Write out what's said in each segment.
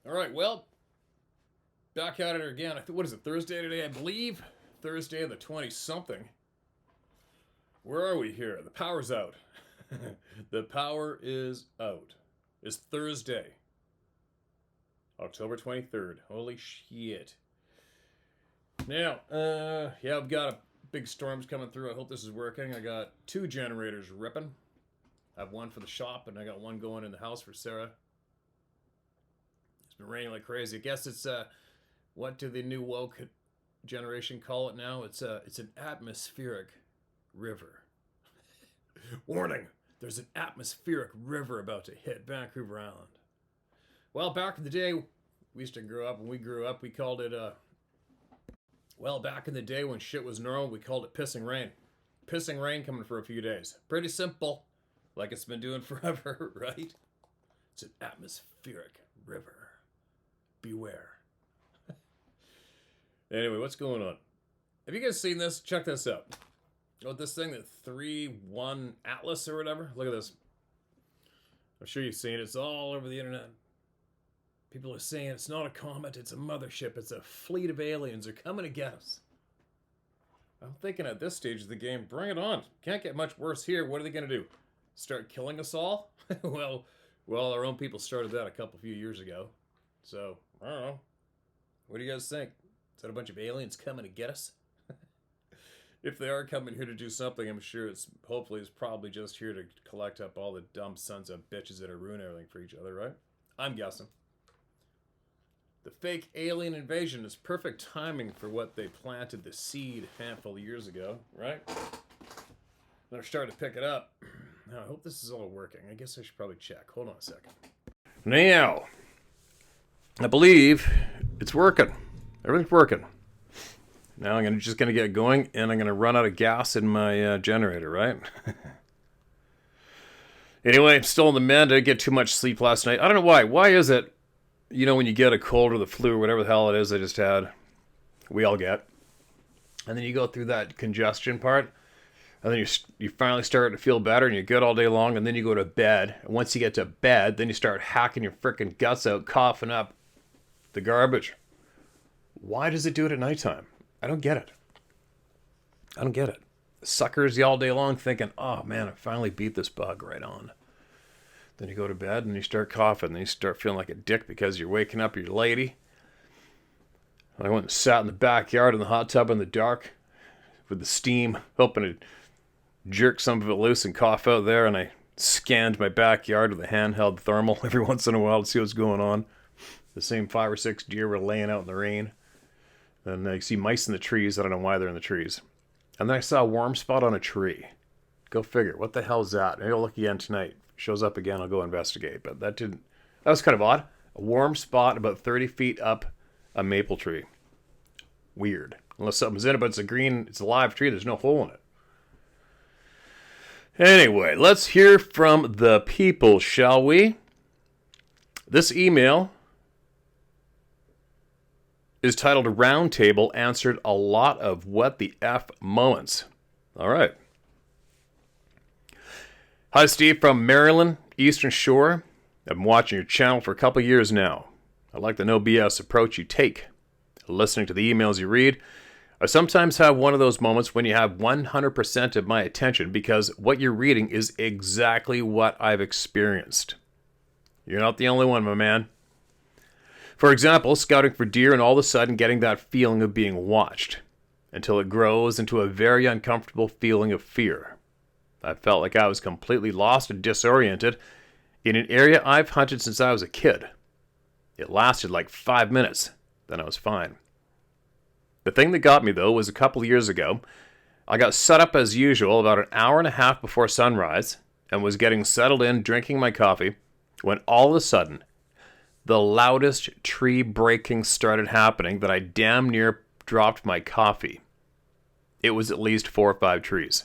All right, well, back at it again. What is it, Thursday today, I believe? Thursday the 20-something. Where are we here? The power's out. The power is out. It's Thursday, October 23rd. Holy shit. Now, yeah, I've got big storms coming through. I hope this is working. I got two generators ripping. I have one for the shop, and I got one going in the house for Sarah. It's been raining like crazy. I guess it's what do the new woke generation call it now? It's an atmospheric river. Warning: there's an atmospheric river about to hit Vancouver Island. Well, back in the day, we used to grow up. When we grew up, we called it well, back in the day when shit was normal, we called it pissing rain. Pissing rain coming for a few days. Pretty simple, like it's been doing forever, right? It's an atmospheric river. Beware. Anyway, what's going on? Have you guys seen this? Check this out. Oh, this thing, that 3-1 Atlas or whatever. Look at this. I'm sure you've seen it. It's all over the internet. People are saying it's not a comet, it's a mothership. It's a fleet of aliens. They're coming to get us. I'm thinking at this stage of the game, bring it on. Can't get much worse here. What are they going to do? Start killing us all? well, our own people started that a few years ago. So, I don't know. What do you guys think? Is that a bunch of aliens coming to get us? If they are coming here to do something, I'm sure it's probably just here to collect up all the dumb sons of bitches that are ruining everything for each other, right? I'm guessing. The fake alien invasion is perfect timing for what they planted the seed a handful of years ago, right? They're starting to pick it up. Now, I hope this is all working. I guess I should probably check. Hold on a second. Now, I believe it's working. Everything's working. Now I'm just going to get going, and I'm going to run out of gas in my generator, right? Anyway, I'm still in the mend. I didn't get too much sleep last night. I don't know why. Why is it, when you get a cold or the flu or whatever the hell it is I just had, we all get, and then you go through that congestion part, and then you finally start to feel better, and you're good all day long, and then you go to bed. And once you get to bed, then you start hacking your freaking guts out, coughing up the garbage. Why does it do it at nighttime? I don't get it. It suckers you all day long thinking, oh man, I finally beat this bug right on. Then you go to bed and you start coughing. Then you start feeling like a dick because you're waking up your lady. I went and sat in the backyard in the hot tub in the dark with the steam, hoping to jerk some of it loose and cough out there. And I scanned my backyard with a handheld thermal every once in a while to see what's going on. The same 5 or 6 deer were laying out in the rain. And I see mice in the trees. I don't know why they're in the trees. And then I saw a warm spot on a tree. Go figure. What the hell is that? Maybe I'll look again tonight. Shows up again, I'll go investigate. But that was kind of odd. A warm spot about 30 feet up a maple tree. Weird. Unless something's in it, but it's a live tree. There's no hole in it. Anyway, let's hear from the people, shall we? This email is titled Roundtable, answered a lot of what the F moments. All right. Hi, Steve from Maryland, Eastern Shore. I've been watching your channel for a couple years now. I like the no BS approach you take. Listening to the emails you read, I sometimes have one of those moments when you have 100% of my attention because what you're reading is exactly what I've experienced. You're not the only one, my man. For example, scouting for deer and all of a sudden getting that feeling of being watched, until it grows into a very uncomfortable feeling of fear. I felt like I was completely lost and disoriented in an area I've hunted since I was a kid. It lasted like 5 minutes, then I was fine. The thing that got me, though, was a couple of years ago. I got set up as usual about an hour and a half before sunrise and was getting settled in, drinking my coffee, when all of a sudden, the loudest tree breaking started happening that I damn near dropped my coffee. It was at least 4 or 5 trees.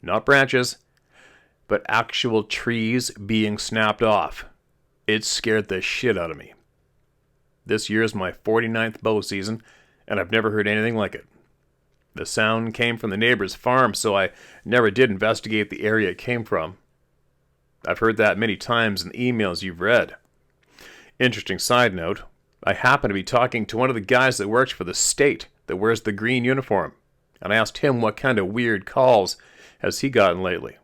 Not branches, but actual trees being snapped off. It scared the shit out of me. This year is my 49th bow season, and I've never heard anything like it. The sound came from the neighbor's farm, so I never did investigate the area it came from. I've heard that many times in the emails you've read. Interesting side note, I happened to be talking to one of the guys that works for the state that wears the green uniform, and I asked him what kind of weird calls has he gotten lately.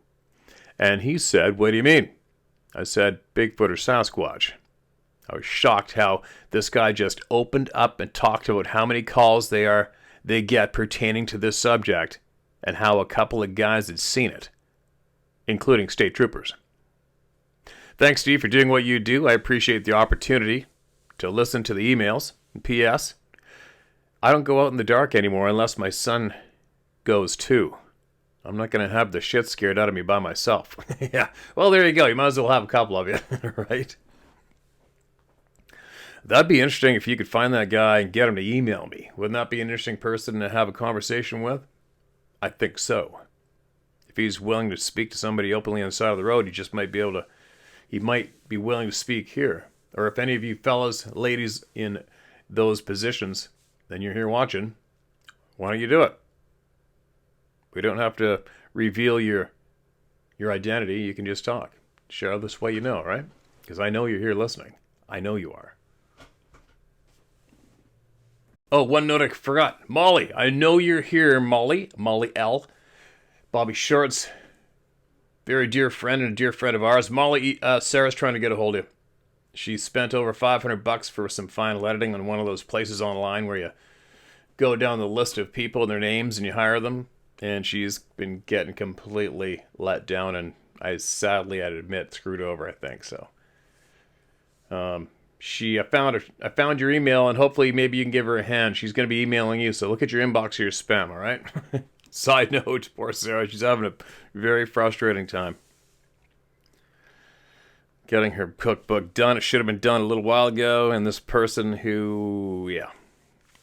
And he said, "What do you mean?" I said, "Bigfoot or Sasquatch." I was shocked how this guy just opened up and talked about how many calls they get pertaining to this subject, and how a couple of guys had seen it, including state troopers. Thanks, Steve, for doing what you do. I appreciate the opportunity to listen to the emails. And P.S. I don't go out in the dark anymore unless my son goes too. I'm not going to have the shit scared out of me by myself. Yeah, well, there you go. You might as well have a couple of you, right? That'd be interesting if you could find that guy and get him to email me. Wouldn't that be an interesting person to have a conversation with? I think so. If he's willing to speak to somebody openly on the side of the road, he might be willing to speak here. Or if any of you fellas, ladies in those positions, then you're here watching, why don't you do it? We don't have to reveal your identity. You can just talk. Share this way you know, right? Because I know you're here listening. I know you are. Oh, one note I forgot. Molly, I know you're here, Molly. Molly L. Bobby Short's very dear friend and a dear friend of ours. Molly, Sarah's trying to get a hold of you. She spent over $500 for some final editing on one of those places online where you go down the list of people and their names and you hire them. And she's been getting completely let down and I'd admit, screwed over, I think. So, I found your email and hopefully maybe you can give her a hand. She's going to be emailing you. So look at your inbox or your spam, all right? Side note, poor Sarah, she's having a very frustrating time getting her cookbook done. It should have been done a little while ago, and this person who,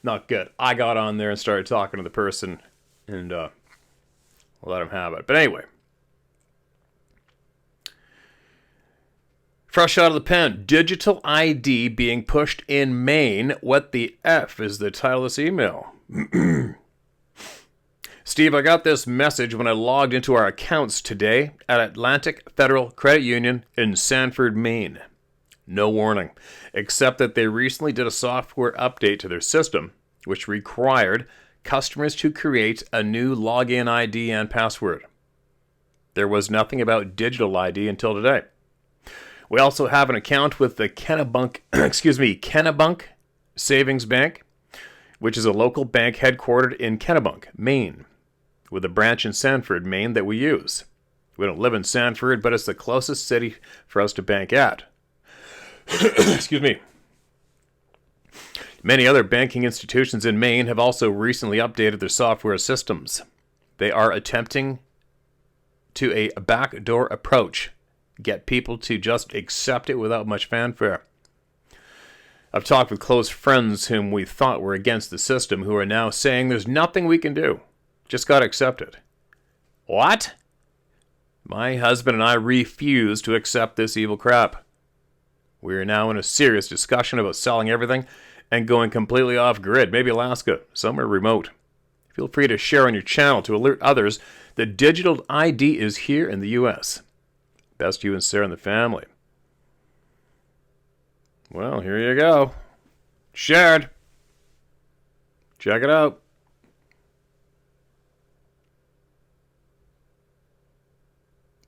not good. I got on there and started talking to the person, and let him have it. But anyway, fresh out of the pen, digital ID being pushed in Maine. What the F is the title of this email? Steve, I got this message when I logged into our accounts today at Atlantic Federal Credit Union in Sanford, Maine. No warning, except that they recently did a software update to their system, which required customers to create a new login ID and password. There was nothing about digital ID until today. We also have an account with the Kennebunk Savings Bank, which is a local bank headquartered in Kennebunk, Maine, with a branch in Sanford, Maine that we use. We don't live in Sanford, but it's the closest city for us to bank at. Excuse me. Many other banking institutions in Maine have also recently updated their software systems. They are attempting to a backdoor approach, get people to just accept it without much fanfare. I've talked with close friends whom we thought were against the system who are now saying there's nothing we can do. Just got to accept it. What? My husband and I refuse to accept this evil crap. We are now in a serious discussion about selling everything and going completely off grid, maybe Alaska, somewhere remote. Feel free to share on your channel to alert others that digital ID is here in the U.S. Best you and Sarah and the family. Well, here you go. Shared. Check it out.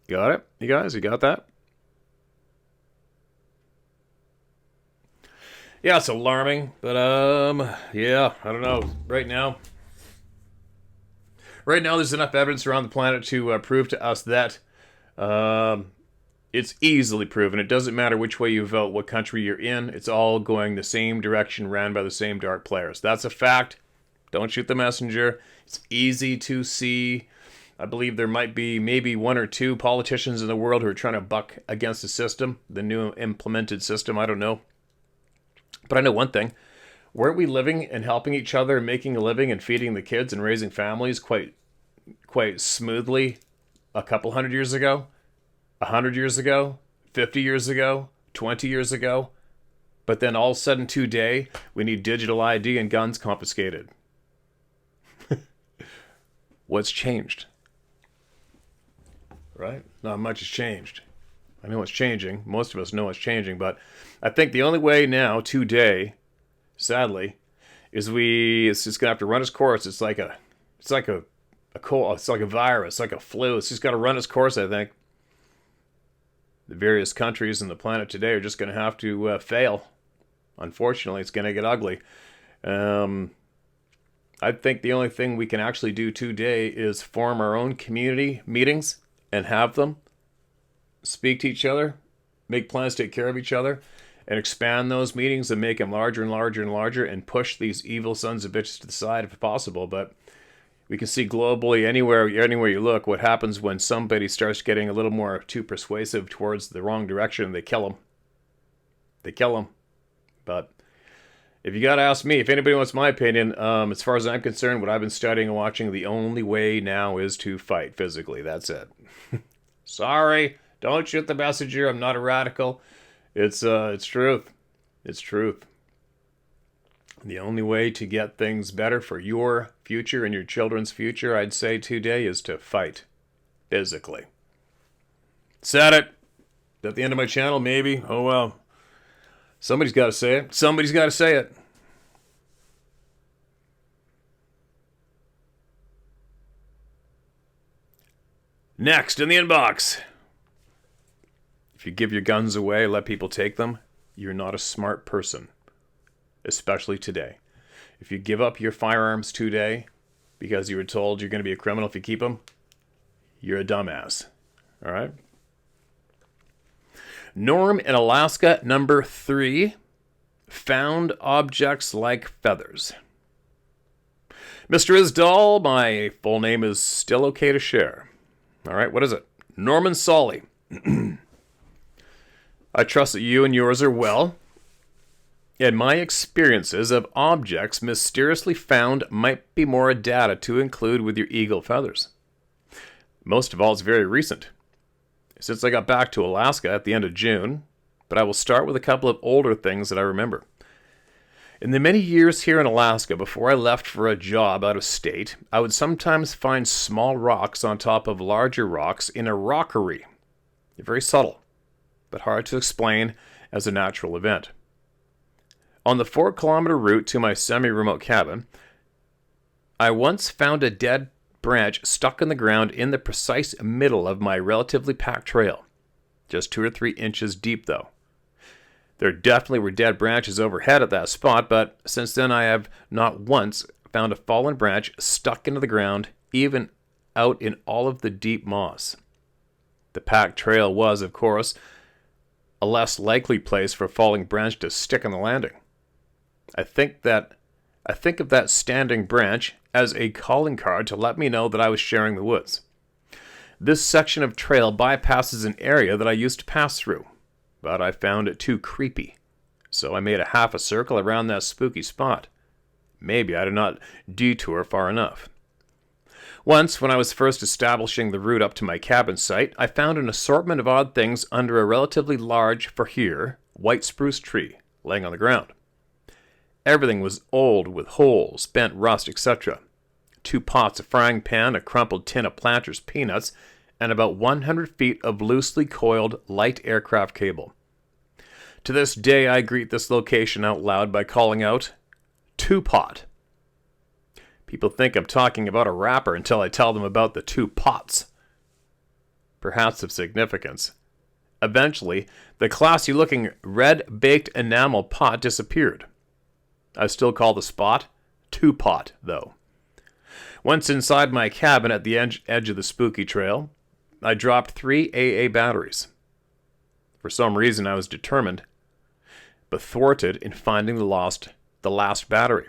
Got it? You guys, you got that? Yeah, it's alarming, but I don't know. Right now there's enough evidence around the planet to prove to us that it's easily proven. It doesn't matter which way you vote, what country you're in. It's all going the same direction, ran by the same dark players. That's a fact. Don't shoot the messenger. It's easy to see. I believe there might be maybe one or two politicians in the world who are trying to buck against the system, the new implemented system. I don't know. But I know one thing. Weren't we living and helping each other and making a living and feeding the kids and raising families quite smoothly a couple 100 years ago? 100 years ago? 50 years ago? 20 years ago? But then all of a sudden today, we need digital ID and guns confiscated. What's changed? Right? Not much has changed. I know it's changing. Most of us know it's changing, but I think the only way now, today, sadly, is it's just gonna have to run its course. It's like a cold, it's like a virus, like a flu. It's just got to run its course. I think the various countries on the planet today are just going to have to fail. Unfortunately, it's going to get ugly. I think the only thing we can actually do today is form our own community meetings and have them, speak to each other, make plans to take care of each other, and expand those meetings and make them larger and larger and larger, and push these evil sons of bitches to the side if possible. But we can see globally, anywhere you look, what happens when somebody starts getting a little more too persuasive towards the wrong direction. They kill them. They kill them. But if you got to ask me, if anybody wants my opinion, as far as I'm concerned, what I've been studying and watching, the only way now is to fight physically. That's it. Sorry, don't shoot the messenger. I'm not a radical. It's truth. It's truth. The only way to get things better for your future and your children's future, I'd say today, is to fight physically. Said it. At the end of my channel, maybe. Oh well. Somebody's got to say it. Somebody's got to say it. Next in the inbox. If you give your guns away, let people take them, you're not a smart person. Especially today. If you give up your firearms today because you were told you're going to be a criminal if you keep them, you're a dumbass. All right? Norm in Alaska, number 3. Found objects like feathers. Mr. Isdall, my full name is still okay to share. All right, what is it? Norman Solly. I trust that you and yours are well. And my experiences of objects mysteriously found might be more data to include with your eagle feathers. Most of all, it's very recent, since I got back to Alaska at the end of June, but I will start with a couple of older things that I remember. In the many years here in Alaska, before I left for a job out of state, I would sometimes find small rocks on top of larger rocks in a rockery. They're very subtle, but hard to explain as a natural event. On the 4-kilometer route to my semi-remote cabin, I once found a dead branch stuck in the ground in the precise middle of my relatively packed trail. Just 2 or 3 inches deep, though. There definitely were dead branches overhead at that spot, but since then I have not once found a fallen branch stuck into the ground, even out in all of the deep moss. The packed trail was, of course, a less likely place for a falling branch to stick on the landing. I think of that standing branch as a calling card to let me know that I was sharing the woods. This section of trail bypasses an area that I used to pass through, but I found it too creepy, so I made a half a circle around that spooky spot. Maybe I did not detour far enough. Once, when I was first establishing the route up to my cabin site, I found an assortment of odd things under a relatively large, for here, white spruce tree laying on the ground. Everything was old with holes, bent rust, etc. 2 pots, a frying pan, a crumpled tin of Planters peanuts, and about 100 feet of loosely coiled light aircraft cable. To this day, I greet this location out loud by calling out, 2-pot. People think I'm talking about a rapper until I tell them about the 2 pots. Perhaps of significance. Eventually, the classy-looking red-baked enamel pot disappeared. I still call the spot 2-pot, though. Once inside my cabin at the edge of the spooky trail, I dropped 3 AA batteries. For some reason, I was determined, but thwarted in finding the last battery.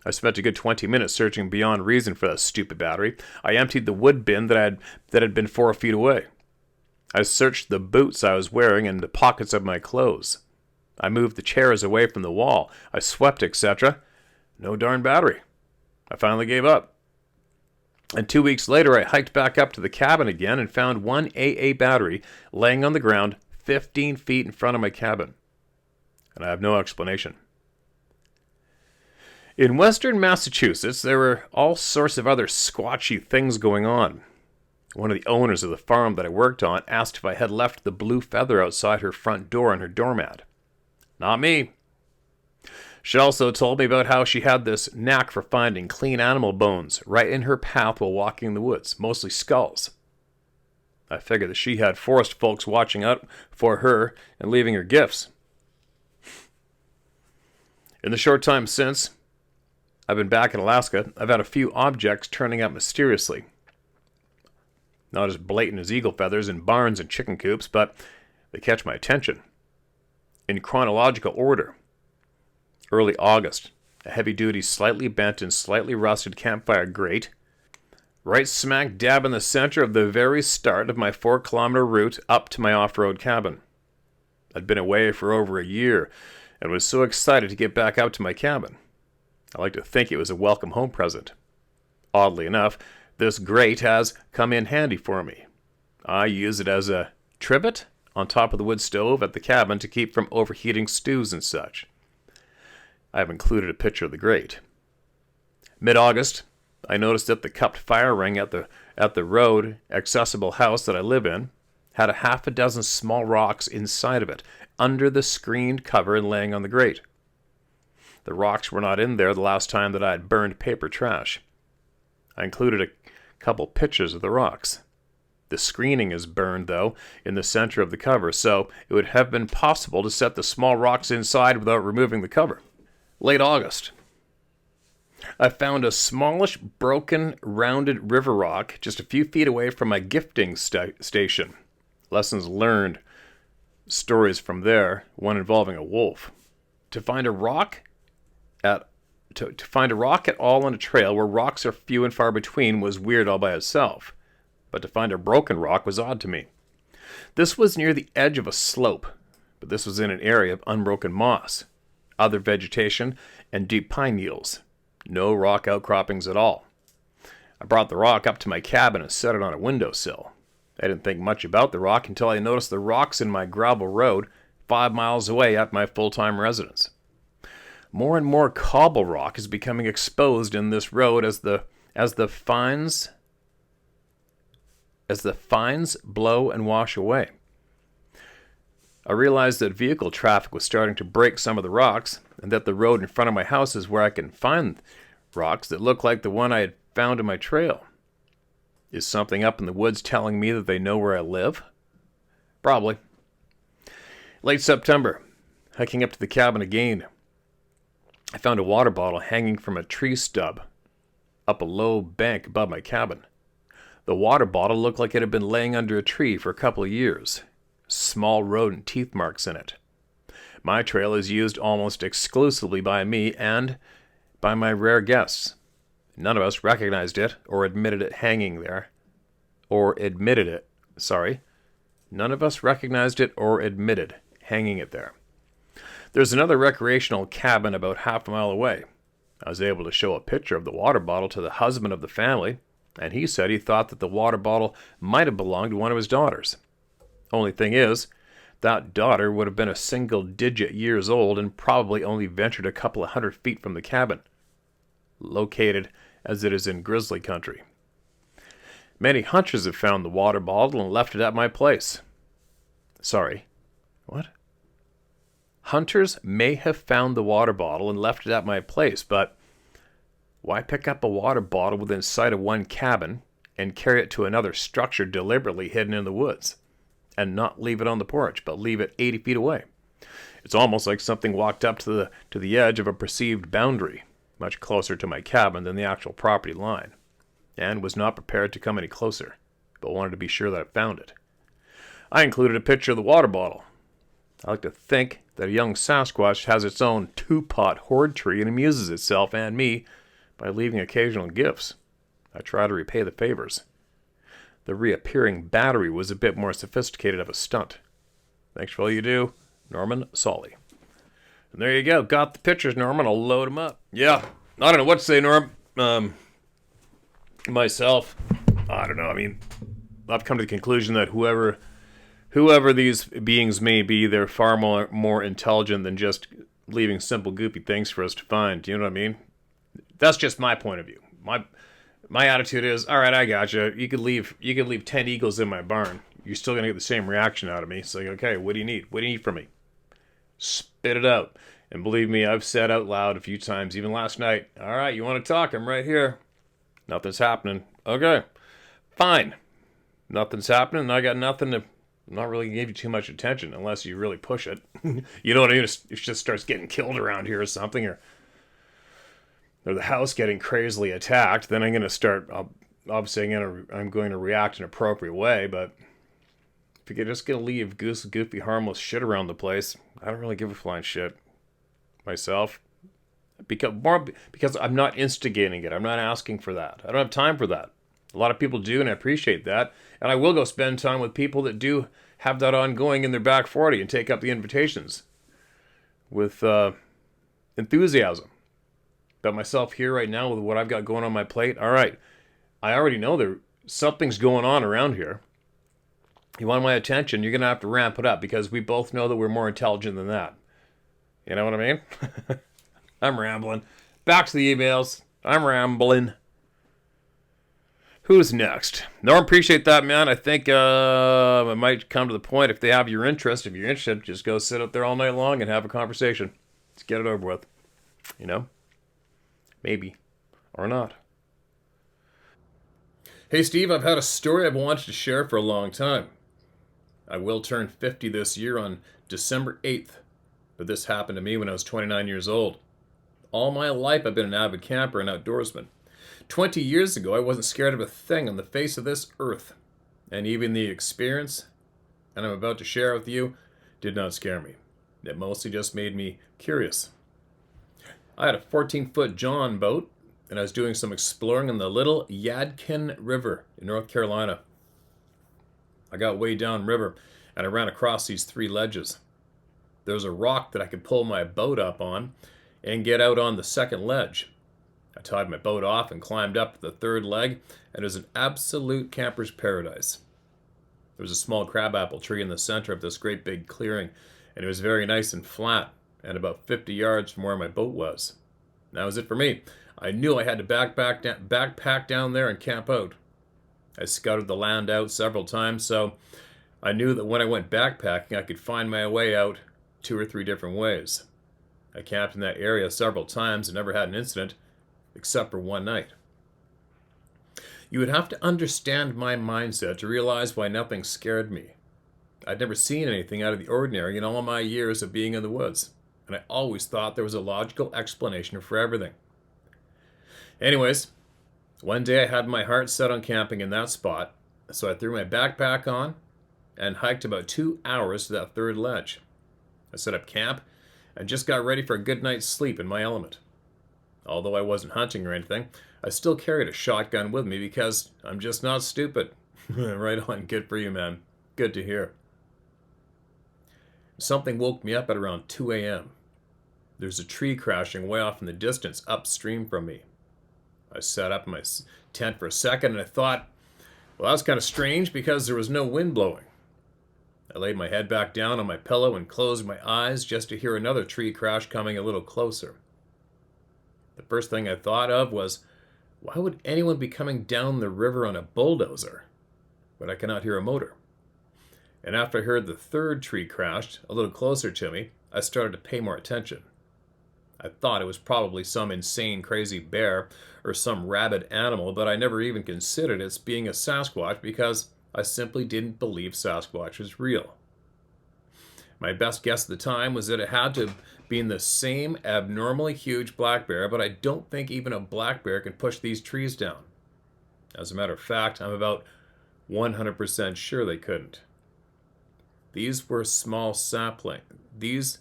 I spent a good 20 minutes searching beyond reason for that stupid battery. I emptied the wood bin that had been 4 feet away. I searched the boots I was wearing and the pockets of my clothes. I moved the chairs away from the wall. I swept, etc. No darn battery. I finally gave up. And 2 weeks later, I hiked back up to the cabin again and found 1 AA battery laying on the ground 15 feet in front of my cabin. And I have no explanation. In western Massachusetts, there were all sorts of other squatchy things going on. One of the owners of the farm that I worked on asked if I had left the blue feather outside her front door on her doormat. Not me. She also told me about how she had this knack for finding clean animal bones right in her path while walking in the woods, mostly skulls. I figured that she had forest folks watching out for her and leaving her gifts. In the short time since I've been back in Alaska, I've had a few objects turning up mysteriously. Not as blatant as eagle feathers in barns and chicken coops, but they catch my attention. In chronological order. Early August, a heavy-duty, slightly bent and slightly rusted campfire grate, right smack dab in the center of the very start of my 4-kilometer route up to my off-road cabin. I'd been away for over a year and was so excited to get back out to my cabin. I like to think it was a welcome home present. Oddly enough, this grate has come in handy for me. I use it as a trivet on top of the wood stove at the cabin to keep from overheating stews and such. I have included a picture of the grate. Mid-August, I noticed that the cupped fire ring at the road accessible house that I live in had a half a dozen small rocks inside of it, under the screened cover and laying on the grate. The rocks were not in there the last time that I had burned paper trash. I included a couple pictures of the rocks. The screening is burned, though, in the center of the cover, so it would have been possible to set the small rocks inside without removing the cover. Late August. I found a smallish, broken, rounded river rock just a few feet away from my gifting station. Lessons learned. Stories from there, one involving a wolf. To find a rock at all on a trail where rocks are few and far between was weird all by itself. But to find a broken rock was odd to me. This was near the edge of a slope, but this was in an area of unbroken moss, other vegetation, and deep pine needles. No rock outcroppings at all. I brought the rock up to my cabin and set it on a windowsill. I didn't think much about the rock until I noticed the rocks in my gravel road 5 miles away at my full-time residence. More and more cobble rock is becoming exposed in this road as the fines blow and wash away. I realized that vehicle traffic was starting to break some of the rocks, and that the road in front of my house is where I can find rocks that look like the one I had found in my trail. Is something up in the woods telling me that they know where I live? Probably. Late September, hiking up to the cabin again. I found a water bottle hanging from a tree stub up a low bank above my cabin. The water bottle looked like it had been laying under a tree for a couple of years. Small rodent teeth marks in it. My trail is used almost exclusively by me and by my rare guests. None of us recognized it or admitted it hanging there. None of us recognized it or admitted hanging it there. There's another recreational cabin about half a mile away. I was able to show a picture of the water bottle to the husband of the family, and he said he thought that the water bottle might have belonged to one of his daughters. Only thing is, that daughter would have been a single-digit years old and probably only ventured a couple of 100 feet from the cabin, located as it is in grizzly country. Many hunters have found the water bottle and left it at my place. Sorry, what? Hunters may have found the water bottle and left it at my place, but why pick up a water bottle within sight of one cabin and carry it to another structure deliberately hidden in the woods? And not leave it on the porch, but leave it 80 feet away. It's almost like something walked up to the edge of a perceived boundary, much closer to my cabin than the actual property line, and was not prepared to come any closer, but wanted to be sure that I found it. I included a picture of the water bottle. I like to think that a young Sasquatch has its own 2-pot hoard tree and amuses itself and me by leaving occasional gifts. I try to repay the favors. The reappearing battery was a bit more sophisticated of a stunt. Thanks for all you do, Norman Solly. And there you go. Got the pictures, Norman. I'll load them up. Yeah. I don't know what to say, Norm. Myself, I don't know. I mean, I've come to the conclusion that whoever these beings may be, they're far more intelligent than just leaving simple, goofy things for us to find. Do you know what I mean? That's just my point of view. my attitude is, all right, I got you. You could leave 10 eagles in my barn. You're still going to get the same reaction out of me. It's like, okay, what do you need? What do you need from me? Spit it out. And believe me, I've said out loud a few times, even last night, all right, you want to talk? I'm right here. Nothing's happening. Okay, fine. Nothing's happening. I got nothing to... I'm not really give you too much attention unless you really push it. You know what I mean? It just starts getting killed around here or something, or the house getting crazily attacked. Then I'm going to start... Obviously, I'm going to react in an appropriate way, but if you're just going to leave goofy, harmless shit around the place, I don't really give a flying shit myself. Because I'm not instigating it. I'm not asking for that. I don't have time for that. A lot of people do, and I appreciate that. And I will go spend time with people that do have that ongoing in their back 40 and take up the invitations with enthusiasm. But myself here right now with what I've got going on my plate, all right, I already know something's going on around here. You want my attention, you're going to have to ramp it up because we both know that we're more intelligent than that. You know what I mean? I'm rambling. Back to the emails. I'm rambling. Who's next? No, I appreciate that, man. I think it might come to the point if they have your interest. If you're interested, just go sit up there all night long and have a conversation. Let's get it over with. You know? Maybe. Or not. Hey, Steve, I've had a story I've wanted to share for a long time. I will turn 50 this year on December 8th. But this happened to me when I was 29 years old. All my life I've been an avid camper and outdoorsman. 20 years ago, I wasn't scared of a thing on the face of this earth. And even the experience, and I'm about to share with you, did not scare me. It mostly just made me curious. I had a 14-foot John boat, and I was doing some exploring in the Little Yadkin River in North Carolina. I got way down river, and I ran across these 3 ledges. There was a rock that I could pull my boat up on and get out on the second ledge. I tied my boat off and climbed up the 3rd leg, and it was an absolute camper's paradise. There was a small crabapple tree in the center of this great big clearing, and it was very nice and flat, and about 50 yards from where my boat was. That was it for me. I knew I had to backpack down there and camp out. I scouted the land out several times, so I knew that when I went backpacking, I could find my way out 2 or 3 different ways. I camped in that area several times and never had an incident, except for one night. You would have to understand my mindset to realize why nothing scared me. I'd never seen anything out of the ordinary in all my years of being in the woods, and I always thought there was a logical explanation for everything. Anyways, one day I had my heart set on camping in that spot, so I threw my backpack on and hiked about 2 hours to that 3rd ledge. I set up camp and just got ready for a good night's sleep in my element. Although I wasn't hunting or anything, I still carried a shotgun with me because I'm just not stupid. Right on, good for you, man. Good to hear. Something woke me up at around 2 a.m. There's a tree crashing way off in the distance upstream from me. I sat up in my tent for a second and I thought, well, that was kind of strange because there was no wind blowing. I laid my head back down on my pillow and closed my eyes just to hear another tree crash coming a little closer. The first thing I thought of was, why would anyone be coming down the river on a bulldozer? But I cannot hear a motor. And after I heard the 3rd tree crashed a little closer to me, I started to pay more attention. I thought it was probably some insane crazy bear or some rabid animal, but I never even considered it being a Sasquatch because I simply didn't believe Sasquatch was real. My best guess at the time was that it had to be in the same abnormally huge black bear, but I don't think even a black bear can push these trees down. As a matter of fact, I'm about 100% sure they couldn't. These were small saplings. These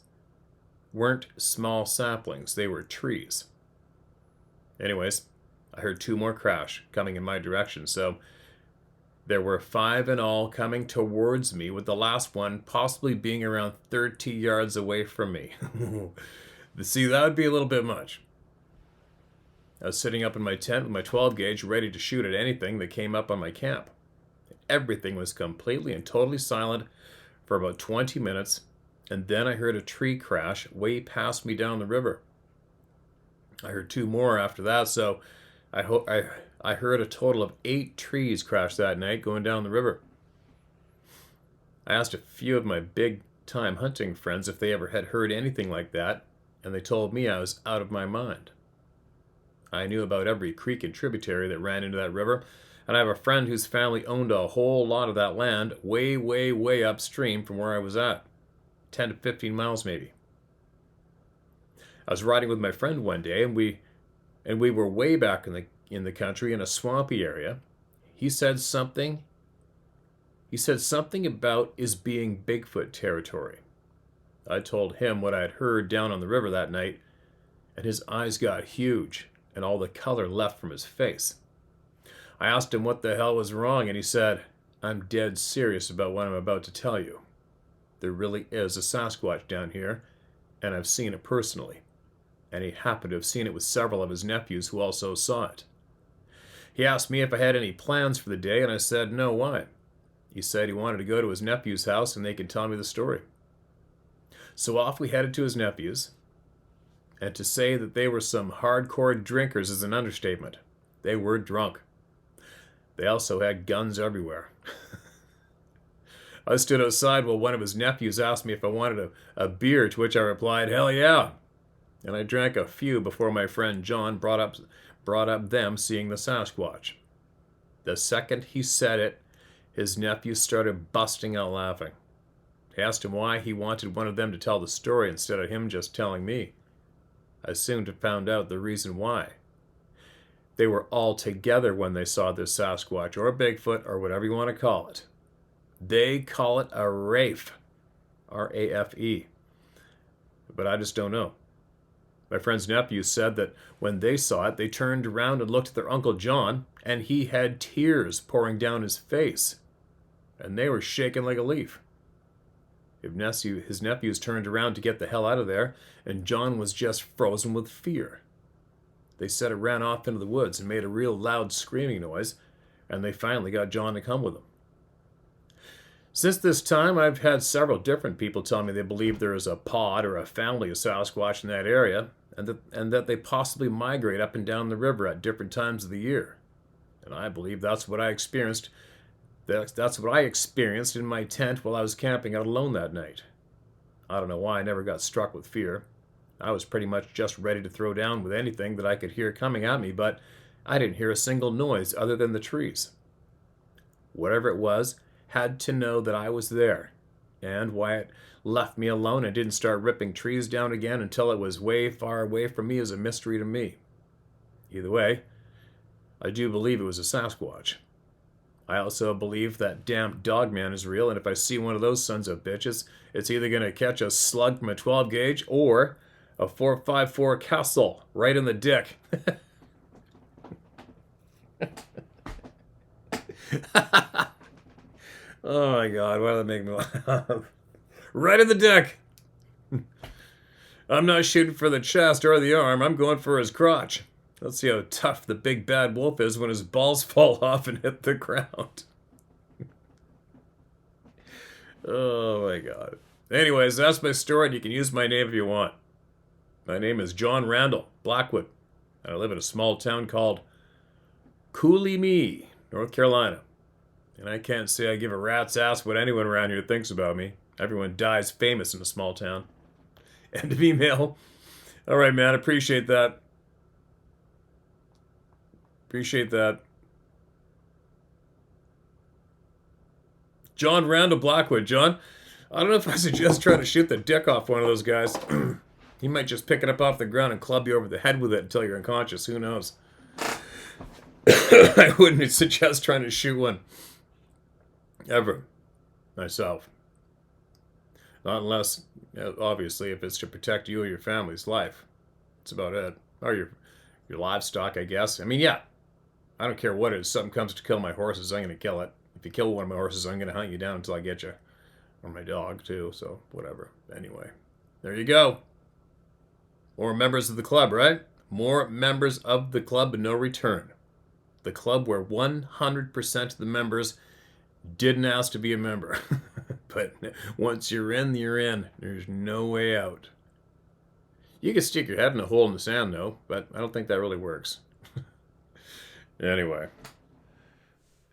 weren't small saplings, they were trees. Anyways, I heard 2 more crash coming in my direction, so there were 5 in all coming towards me, with the last one possibly being around 30 yards away from me. See, that would be a little bit much. I was sitting up in my tent with my 12 gauge ready to shoot at anything that came up on my camp. Everything was completely and totally silent for about 20 minutes, and then I heard a tree crash way past me down the river. I heard 2 more after that, so I heard a total of 8 trees crash that night going down the river. I asked a few of my big-time hunting friends if they ever had heard anything like that, and they told me I was out of my mind. I knew about every creek and tributary that ran into that river, and I have a friend whose family owned a whole lot of that land way, way, way upstream from where I was at. 10 to 15 miles maybe. I was riding with my friend one day, and we were way back in the country in a swampy area. He said something about is being Bigfoot territory. I told him what I had heard down on the river that night, and his eyes got huge, and all the color left from his face. I asked him what the hell was wrong, and he said, "I'm dead serious about what I'm about to tell you. There really is a Sasquatch down here, and I've seen it personally." And he happened to have seen it with several of his nephews who also saw it. He asked me if I had any plans for the day, and I said no. Why? He said he wanted to go to his nephew's house and they could tell me the story. So off we headed to his nephew's, and to say that they were some hardcore drinkers is an understatement. They were drunk. They also had guns everywhere. I stood outside while one of his nephews asked me if I wanted a beer, to which I replied, "Hell yeah." And I drank a few before my friend John brought up them seeing the Sasquatch. The second he said it, his nephew started busting out laughing. I asked him why he wanted one of them to tell the story instead of him just telling me. I soon found out the reason why. They were all together when they saw this Sasquatch, or Bigfoot, or whatever you want to call it. They call it a rafe. R-A-F-E. But I just don't know. My friend's nephew said that when they saw it, they turned around and looked at their Uncle John, and he had tears pouring down his face. And they were shaking like a leaf. His nephews turned around to get the hell out of there, and John was just frozen with fear. They said it ran off into the woods and made a real loud screaming noise, and they finally got John to come with them. Since this time, I've had several different people tell me they believe there is a pod or a family of Sasquatch in that area, and that they possibly migrate up and down the river at different times of the year. And I believe that's what I experienced. That's what I experienced in my tent while I was camping out alone that night. I don't know why I never got struck with fear. I was pretty much just ready to throw down with anything that I could hear coming at me, but I didn't hear a single noise other than the trees. Whatever it was had to know that I was there, and why it left me alone and didn't start ripping trees down again until it was way far away from me is a mystery to me. Either way, I do believe it was a Sasquatch. I also believe that damn dogman is real, and if I see one of those sons of bitches, it's either going to catch a slug from a 12 gauge or a 4.54 Castle right in the dick. Oh my god, why did that make me laugh? Right in the dick! I'm not shooting for the chest or the arm, I'm going for his crotch. Let's see how tough the big bad wolf is when his balls fall off and hit the ground. Oh my god. Anyways, that's my story, and you can use my name if you want. My name is John Randall, Blackwood, and I live in a small town called Cooley, North Carolina. And I can't say I give a rat's ass what anyone around here thinks about me. Everyone dies famous in a small town. End of email. All right, man, appreciate that. Appreciate that. John Randall Blackwood. John, I don't know if I suggest trying to shoot the dick off one of those guys. He might just pick it up off the ground and club you over the head with it until you're unconscious. Who knows? I wouldn't suggest trying to shoot one. Ever. Myself. Not unless, obviously, if it's to protect you or your family's life. That's about it. Or your livestock, I guess. I mean, yeah. I don't care what it is. If something comes to kill my horses, I'm going to kill it. If you kill one of my horses, I'm going to hunt you down until I get you. Or my dog, too, so whatever. Anyway, there you go. More members of the club, right? More members of the club, but no return. The club where 100% of the members didn't ask to be a member. But once you're in, you're in. There's no way out. You can stick your head in a hole in the sand, though, but I don't think that really works. Anyway.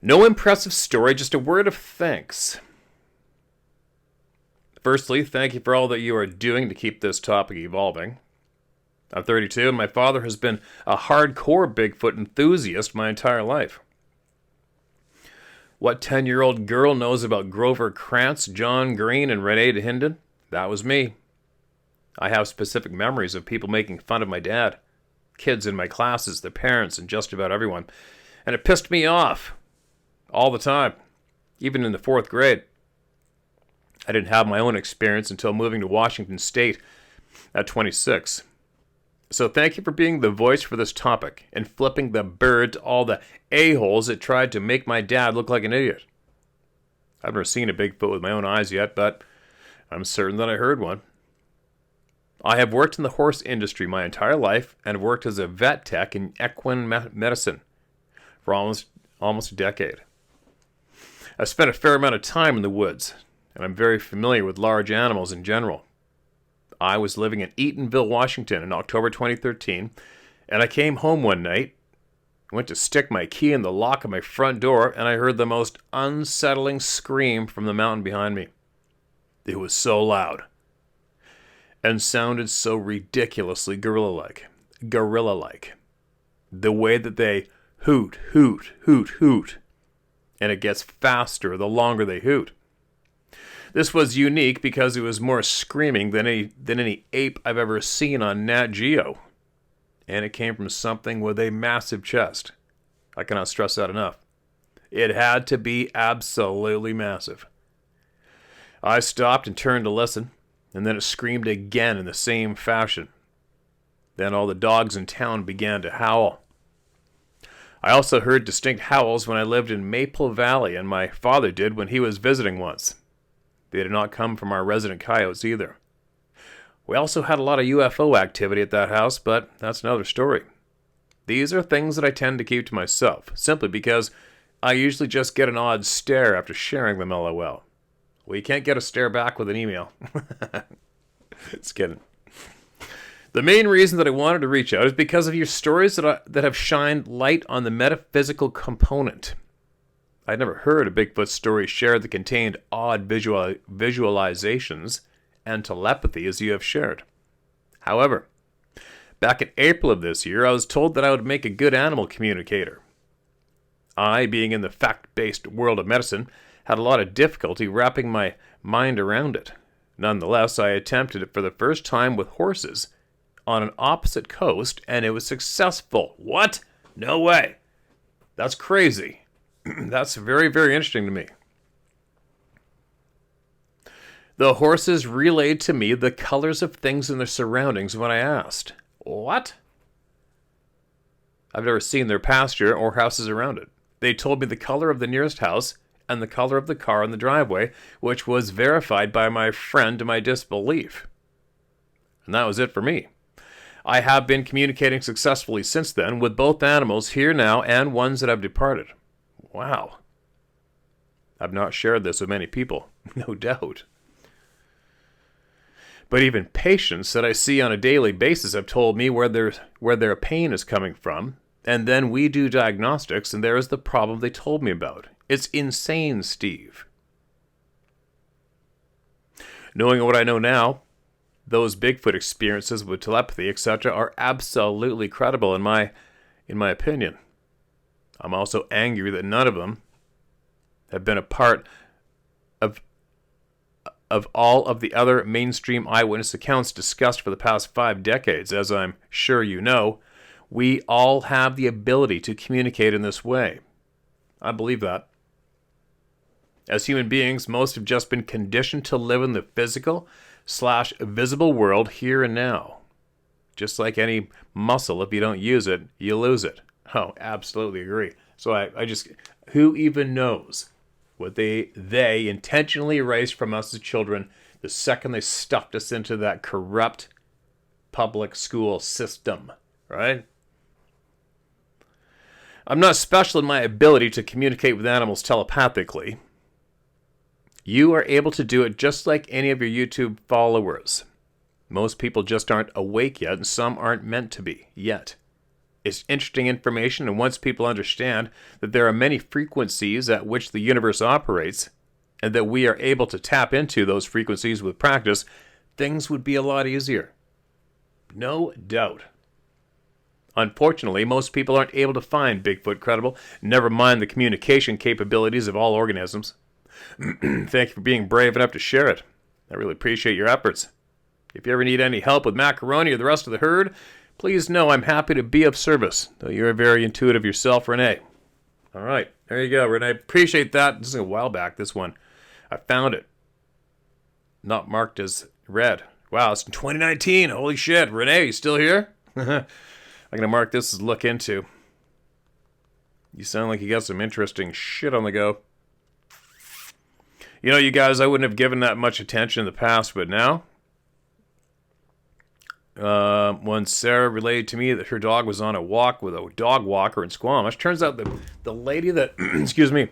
No impressive story, just a word of thanks. Firstly, thank you for all that you are doing to keep this topic evolving. I'm 32, and my father has been a hardcore Bigfoot enthusiast my entire life. What 10-year-old girl knows about Grover Krantz, John Green, and Renee DeHinden? That was me. I have specific memories of people making fun of my dad, kids in my classes, their parents, and just about everyone. And it pissed me off all the time, even in the 4th grade. I didn't have my own experience until moving to Washington State at 26. So thank you for being the voice for this topic and flipping the bird to all the a-holes that tried to make my dad look like an idiot. I've never seen a Bigfoot with my own eyes yet, but I'm certain that I heard one. I have worked in the horse industry my entire life and worked as a vet tech in equine medicine for almost a decade. I spent a fair amount of time in the woods, and I'm very familiar with large animals in general. I was living in Eatonville, Washington in October 2013, and I came home one night, went to stick my key in the lock of my front door, and I heard the most unsettling scream from the mountain behind me. It was so loud and sounded so ridiculously gorilla-like. The way that they hoot, hoot, hoot, hoot, and it gets faster the longer they hoot. This was unique because it was more screaming than any ape I've ever seen on Nat Geo. And it came from something with a massive chest. I cannot stress that enough. It had to be absolutely massive. I stopped and turned to listen, and then it screamed again in the same fashion. Then all the dogs in town began to howl. I also heard distinct howls when I lived in Maple Valley, and my father did when he was visiting once. They did not come from our resident coyotes either. We also had a lot of UFO activity at that house, but that's another story. These are things that I tend to keep to myself, simply because I usually just get an odd stare after sharing them, lol. Well, you can't get a stare back with an email. Just kidding. The main reason that I wanted to reach out is because of your stories that have shined light on the metaphysical component. I'd never heard a Bigfoot story shared that contained odd visualizations and telepathy as you have shared. However, back in April of this year, I was told that I would make a good animal communicator. I, being in the fact-based world of medicine, had a lot of difficulty wrapping my mind around it. Nonetheless, I attempted it for the first time with horses on an opposite coast, and it was successful. What? No way. That's crazy. That's very, very interesting to me. The horses relayed to me the colors of things in their surroundings when I asked. What? I've never seen their pasture or houses around it. They told me the color of the nearest house and the color of the car in the driveway, which was verified by my friend to my disbelief. And that was it for me. I have been communicating successfully since then with both animals here now and ones that have departed. Wow. I've not shared this with many people, no doubt. But even patients that I see on a daily basis have told me where their pain is coming from, and then we do diagnostics, and there is the problem they told me about. It's insane, Steve. Knowing what I know now, those Bigfoot experiences with telepathy, etc., are absolutely credible in my opinion. I'm also angry that none of them have been a part of all of the other mainstream eyewitness accounts discussed for the past 5 decades. As I'm sure you know, we all have the ability to communicate in this way. I believe that. As human beings, most have just been conditioned to live in the physical/visible world here and now. Just like any muscle, if you don't use it, you lose it. Oh, absolutely agree. So I just, who even knows what they intentionally erased from us as children the second they stuffed us into that corrupt public school system, right? I'm not special in my ability to communicate with animals telepathically. You are able to do it just like any of your YouTube followers. Most people just aren't awake yet, and some aren't meant to be yet. It's interesting information, and once people understand that there are many frequencies at which the universe operates, and that we are able to tap into those frequencies with practice, things would be a lot easier. No doubt. Unfortunately, most people aren't able to find Bigfoot credible, never mind the communication capabilities of all organisms. Thank you for being brave enough to share it. I really appreciate your efforts. If you ever need any help with macaroni or the rest of the herd, please know I'm happy to be of service, though you're very intuitive yourself, Renee. All right, there you go, Renee. Appreciate that. This is a while back, this one. I found it. Not marked as read. Wow, it's in 2019. Holy shit. Renee, you still here? I'm going to mark this as look into. You sound like you got some interesting shit on the go. You know, you guys, I wouldn't have given that much attention in the past, but now, when Sarah relayed to me that her dog was on a walk with a dog walker in Squamish, turns out that the lady that, excuse me,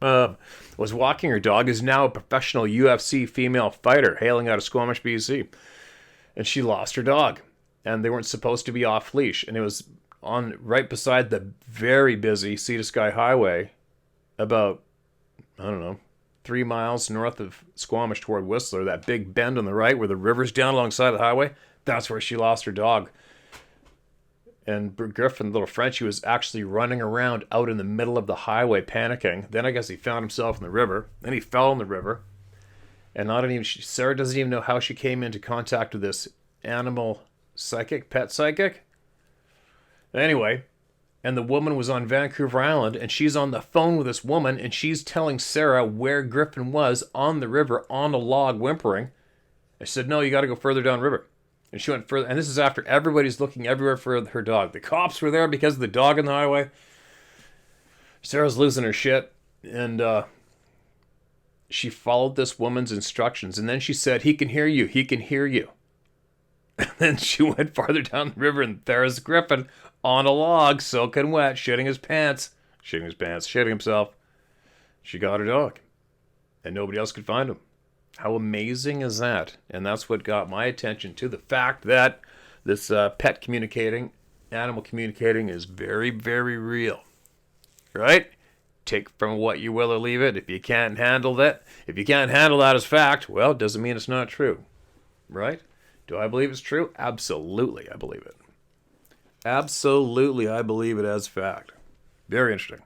was walking her dog is now a professional UFC female fighter hailing out of Squamish, BC. And she lost her dog. And they weren't supposed to be off leash. And it was on right beside the very busy Sea to Sky Highway, about, I don't know, 3 miles north of Squamish toward Whistler, that big bend on the right where the river's down alongside the highway. That's where she lost her dog. And Griffin, the little Frenchie, was actually running around out in the middle of the highway panicking. Then I guess he found himself in the river. Then he fell in the river. And Sarah doesn't even know how she came into contact with this animal psychic, pet psychic. Anyway, and the woman was on Vancouver Island, and she's on the phone with this woman, and she's telling Sarah where Griffin was on the river on a log whimpering. I said, no, you got to go further downriver. And she went further, and this is after everybody's looking everywhere for her dog. The cops were there because of the dog on the highway. Sarah's losing her shit, and she followed this woman's instructions, and then she said, he can hear you, he can hear you. And then she went farther down the river, and there's Griffin on a log, soaking wet, shitting himself. She got her dog, and nobody else could find him. How amazing is that? And that's what got my attention to the fact that this pet communicating, animal communicating is very, very real. Right? Take from what you will or leave it. If you can't handle that as fact, well, it doesn't mean it's not true. Right? Do I believe it's true? Absolutely, I believe it. Absolutely, I believe it as fact. Very interesting.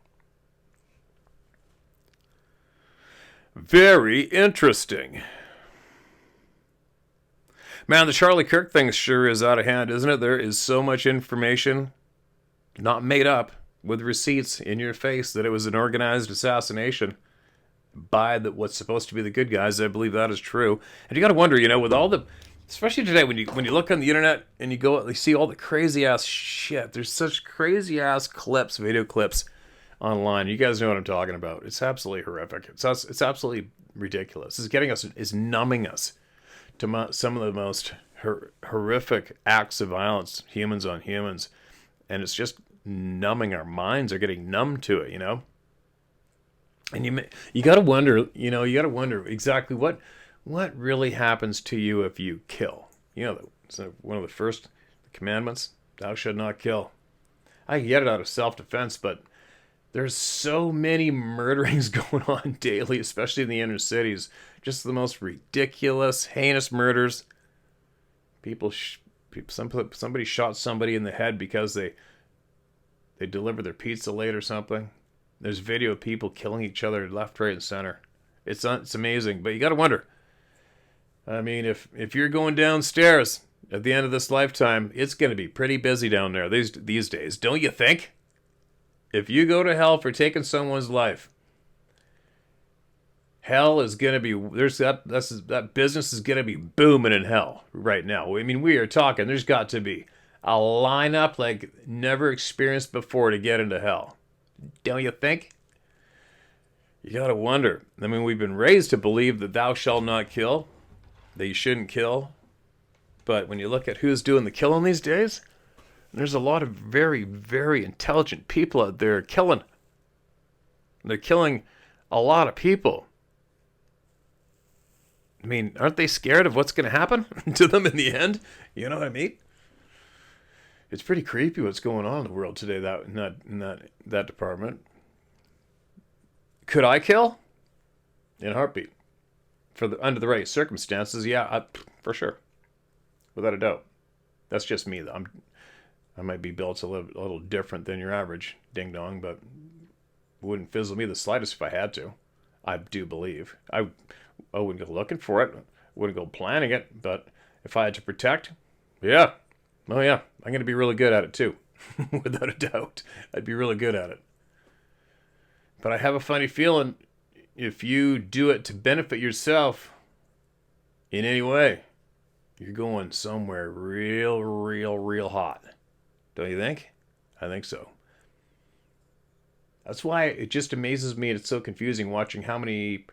Very interesting. Man, the Charlie Kirk thing sure is out of hand, isn't it? There is so much information, not made up, with receipts in your face that it was an organized assassination by what's supposed to be the good guys. I believe that is true. And you got to wonder, with all the, especially today, when you look on the internet and you see all the crazy ass shit. There's such crazy ass clips, video clips online. You guys know what I'm talking about. It's absolutely horrific. It's absolutely ridiculous. It's numbing us to some of the most horrific acts of violence, humans on humans, and it's just numbing our minds. Are getting numb to it, And you got to wonder, exactly what really happens to you if you kill. It's one of the first commandments: "Thou shalt not kill." I get it out of self-defense, but there's so many murderings going on daily, especially in the inner cities. Just the most ridiculous, heinous murders. Somebody shot somebody in the head because they delivered their pizza late or something. There's video of people killing each other left, right, and center. It's amazing, but you got to wonder. I mean, if you're going downstairs at the end of this lifetime, it's going to be pretty busy down there these days, don't you think? If you go to hell for taking someone's life, hell is going to be, that business is going to be booming in hell right now. I mean, we are talking, there's got to be a lineup like never experienced before to get into hell. Don't you think? You got to wonder. I mean, we've been raised to believe that thou shalt not kill, that you shouldn't kill. But when you look at who's doing the killing these days, there's a lot of very, very intelligent people out there killing. They're killing a lot of people. I mean, aren't they scared of what's going to happen to them in the end? You know what I mean? It's pretty creepy what's going on in the world today. That department. Could I kill? In a heartbeat. Under the right circumstances, yeah, for sure, without a doubt. That's just me, though. I might be built a little different than your average ding dong, but it wouldn't fizzle me the slightest if I had to. I do believe I wouldn't go looking for it, wouldn't go planning it, but if I had to protect, yeah, oh yeah, I'm going to be really good at it too, without a doubt. I'd be really good at it. But I have a funny feeling if you do it to benefit yourself in any way, you're going somewhere real hot. Don't you think? I think so. That's why it just amazes me, and it's so confusing watching how many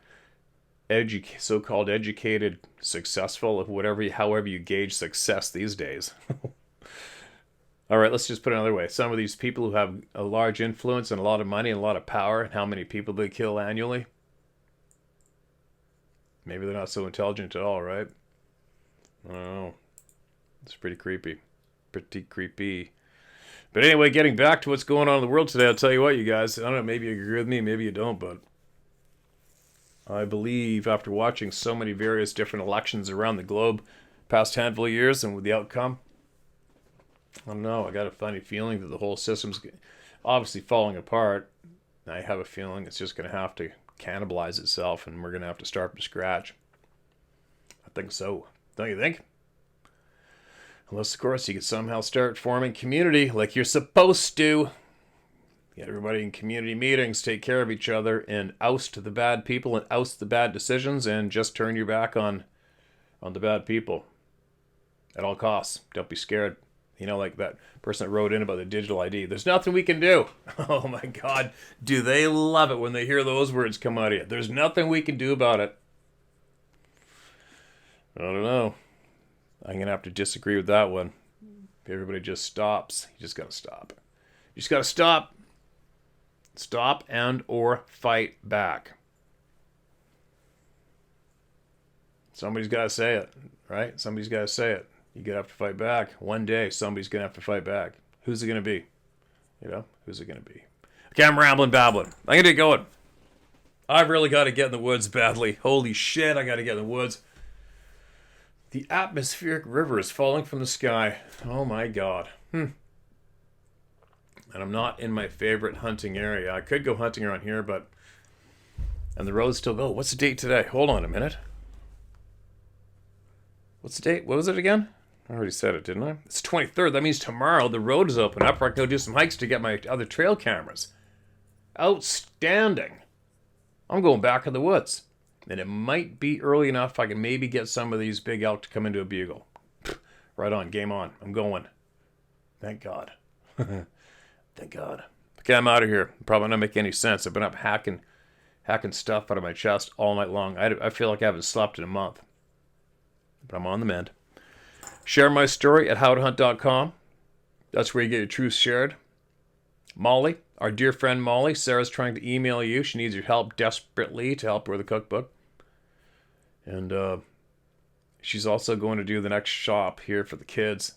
so-called educated, successful, however you gauge success these days. All right, let's just put it another way. Some of these people who have a large influence and a lot of money and a lot of power, and how many people they kill annually. Maybe they're not so intelligent at all, right? I don't know. It's pretty creepy. Pretty creepy. But anyway, getting back to what's going on in the world today, I'll tell you what, you guys. I don't know, maybe you agree with me, maybe you don't, but I believe after watching so many various different elections around the globe past handful of years and with the outcome, I don't know, I got a funny feeling that the whole system's obviously falling apart. I have a feeling it's just going to have to cannibalize itself and we're going to have to start from scratch. I think so. Don't you think? Unless, of course, you could somehow start forming community like you're supposed to. Get everybody in community meetings, take care of each other, and oust the bad people and oust the bad decisions and just turn your back on the bad people. At all costs. Don't be scared. You know, like that person that wrote in about the digital ID. There's nothing we can do. Oh my God. Do they love it when they hear those words come out of you? There's nothing we can do about it. I don't know. I'm going to have to disagree with that one. If everybody just stops, you just got to stop. You just got to stop. Stop and or fight back. Somebody's got to say it, right? Somebody's got to say it. You're going to have to fight back. One day, somebody's going to have to fight back. Who's it going to be? You know, who's it going to be? Okay, I'm rambling, babbling. I'm going to get going. I've really got to get in the woods badly. Holy shit, I got to get in the woods. The atmospheric river is falling from the sky. Oh my God. And I'm not in my favorite hunting area. I could go hunting around here, but... And the roads still go. What's the date today? Hold on a minute. What's the date? What was it again? I already said it, didn't I? It's 23rd. That means tomorrow the road is open up where I can go do some hikes to get my other trail cameras. Outstanding. I'm going back in the woods. And it might be early enough I can maybe get some of these big elk to come into a bugle. Right on. Game on. I'm going. Thank God. Thank God. Okay, I'm out of here. Probably not make any sense. I've been up hacking stuff out of my chest all night long. I feel like I haven't slept in a month. But I'm on the mend. Share my story at howtohunt.com. That's where you get your truth shared. Molly, our dear friend Molly, Sarah's trying to email you. She needs your help desperately to help her with a cookbook. And she's also going to do the next shop here for the kids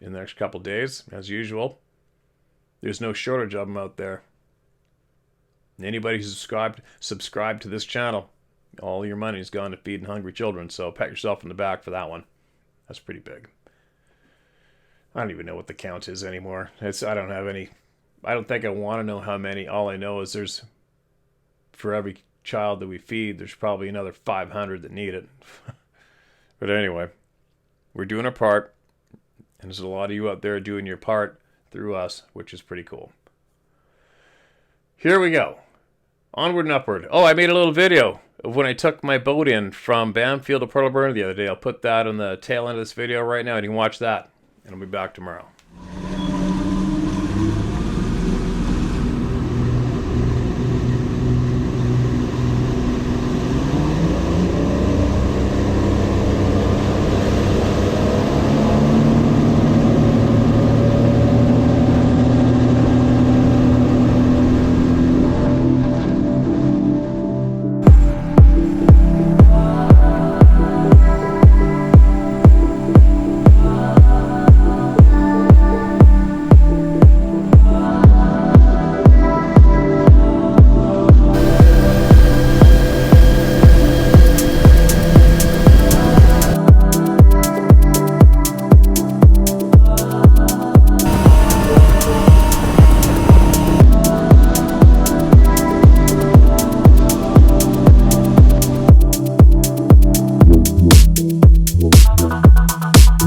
in the next couple days, as usual. There's no shortage of them out there. And anybody who's subscribed to this channel, all your money's gone to feeding hungry children, so pat yourself in the back for that one. That's pretty big. I don't even know what the count is anymore. I don't think I want to know how many. All I know is there's, for every child that we feed, there's probably another 500 that need it. But anyway, we're doing our part, and there's a lot of you out there doing your part through us, which is pretty cool. Here we go. Onward and upward. Oh, I made a little video of when I took my boat in from Bamfield to Port Alberta the other day. I'll put that on the tail end of this video right now, and you can watch that. And I'll be back tomorrow.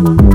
Yeah.